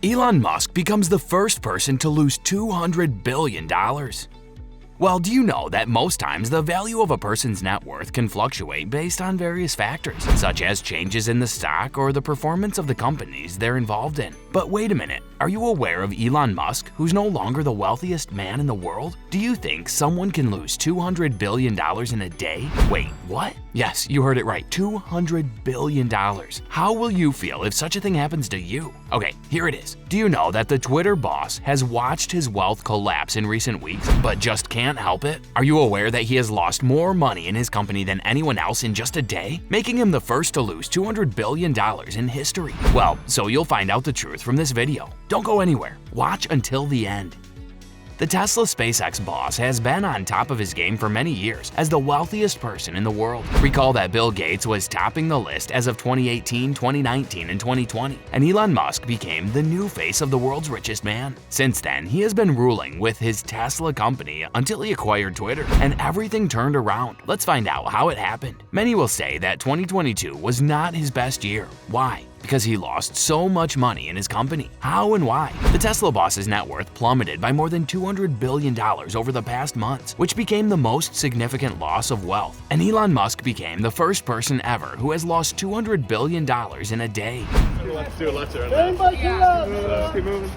Elon Musk becomes the first person to lose $200 billion. Well, do you know that most times the value of a person's net worth can fluctuate based on various factors, such as changes in the stock or the performance of the companies they're involved in? But wait a minute, are you aware of Elon Musk, who's no longer the wealthiest man in the world? Do you think someone can lose $200 billion in a day? Wait, what? Yes, you heard it right, $200 billion. How will you feel if such a thing happens to you? Okay, here it is. Do you know that the Twitter boss has watched his wealth collapse in recent weeks, but just can't help it? Are you aware that he has lost more money in his company than anyone else in just a day, making him the first to lose $200 billion in history? Well, so you'll find out the truth from this video. Don't go anywhere. Watch until the end. The Tesla SpaceX boss has been on top of his game for many years as the wealthiest person in the world. Recall that Bill Gates was topping the list as of 2018, 2019, and 2020, and Elon Musk became the new face of the world's richest man. Since then, he has been ruling with his Tesla company until he acquired Twitter, and everything turned around. Let's find out how it happened. Many will say that 2022 was not his best year. Why? Because he lost so much money in his company. How and why? The Tesla boss's net worth plummeted by more than $200 billion over the past months, which became the most significant loss of wealth. And Elon Musk became the first person ever who has lost $200 billion in a day. Let's do a left turn. Let's keep moving.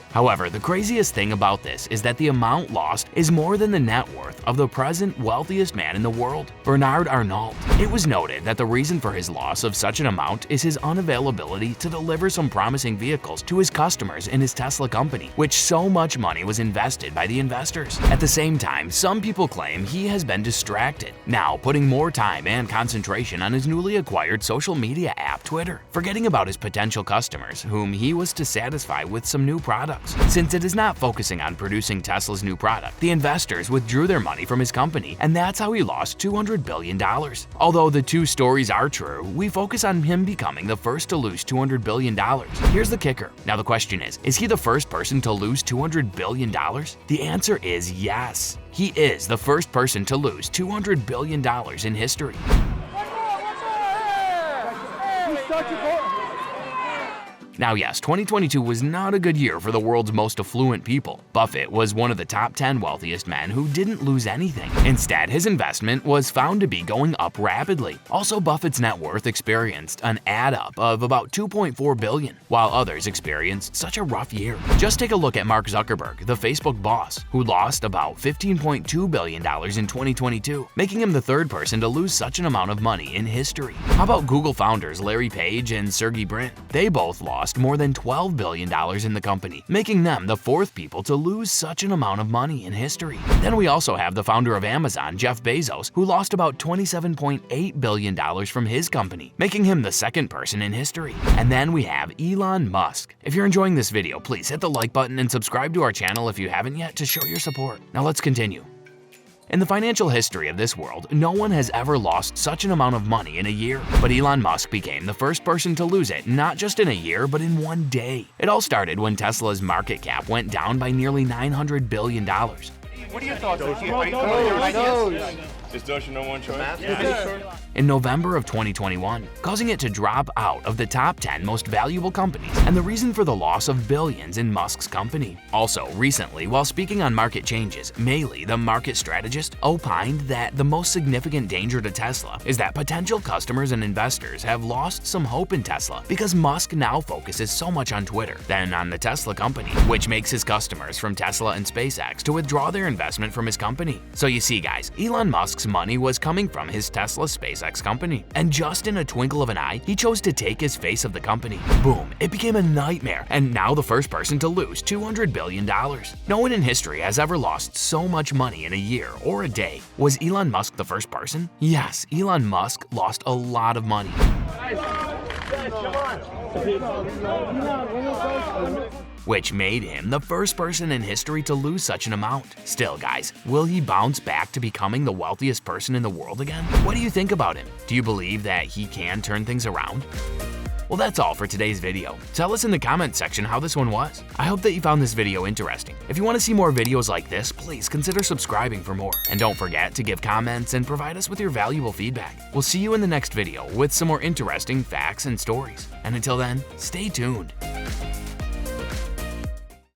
However, the craziest thing about this is that the amount lost is more than the net worth of the present wealthiest man in the world, Bernard Arnault. It was noted that the reason for his loss of such an amount is his unavailability to deliver some promising vehicles to his customers in his Tesla company, which so much money was invested by the investors. At the same time, some people claim he has been distracted, now putting more time and concentration on his newly acquired social media app, Twitter, forgetting about his potential customers, whom he was to satisfy with some new products. Since it is not focusing on producing Tesla's new product, the investors withdrew their money from his company, and that's how he lost $200 billion. Although the two stories are true, we focus on him becoming the first to lose $200 billion. Here's the kicker. Now the question is he the first person to lose $200 billion? The answer is yes. He is the first person to lose $200 billion in history. Now yes, 2022 was not a good year for the world's most affluent people. Buffett was one of the top 10 wealthiest men who didn't lose anything. Instead, his investment was found to be going up rapidly. Also, Buffett's net worth experienced an add-up of about $2.4 billion, while others experienced such a rough year. Just take a look at Mark Zuckerberg, the Facebook boss, who lost about $15.2 billion in 2022, making him the third person to lose such an amount of money in history. How about Google founders Larry Page and Sergey Brin? They both lost more than $12 billion in the company, making them the fourth people to lose such an amount of money in history. Then we also have the founder of Amazon, Jeff Bezos, who lost about $27.8 billion from his company, making him the second person in history. And then we have Elon Musk. If you're enjoying this video, please hit the like button and subscribe to our channel if you haven't yet to show your support. Now let's continue. In the financial history of this world, no one has ever lost such an amount of money in a year. But Elon Musk became the first person to lose it, not just in a year, but in one day. It all started when Tesla's market cap went down by nearly $900 billion. What are your thoughts? Is Doge your number one choice? In November of 2021, causing it to drop out of the top 10 most valuable companies and the reason for the loss of billions in Musk's company. Also, recently, while speaking on market changes, Maley, the market strategist, opined that the most significant danger to Tesla is that potential customers and investors have lost some hope in Tesla because Musk now focuses so much on Twitter than on the Tesla company, which makes his customers from Tesla and SpaceX to withdraw their investment from his company. So you see, guys, Elon Musk's money was coming from his Tesla SpaceX company, and just in a twinkle of an eye, he chose to take his face of the company. Boom, it became a nightmare, and now the first person to lose $200 billion. No one in history has ever lost so much money in a year or a day. Was Elon Musk the first person? Yes, Elon Musk lost a lot of money. Which made him the first person in history to lose such an amount. Still, guys, will he bounce back to becoming the wealthiest person in the world again? What do you think about him? Do you believe that he can turn things around? Well, that's all for today's video. Tell us in the comment section how this one was. I hope that you found this video interesting. If you want to see more videos like this, please consider subscribing for more. And don't forget to give comments and provide us with your valuable feedback. We'll see you in the next video with some more interesting facts and stories. And until then, stay tuned.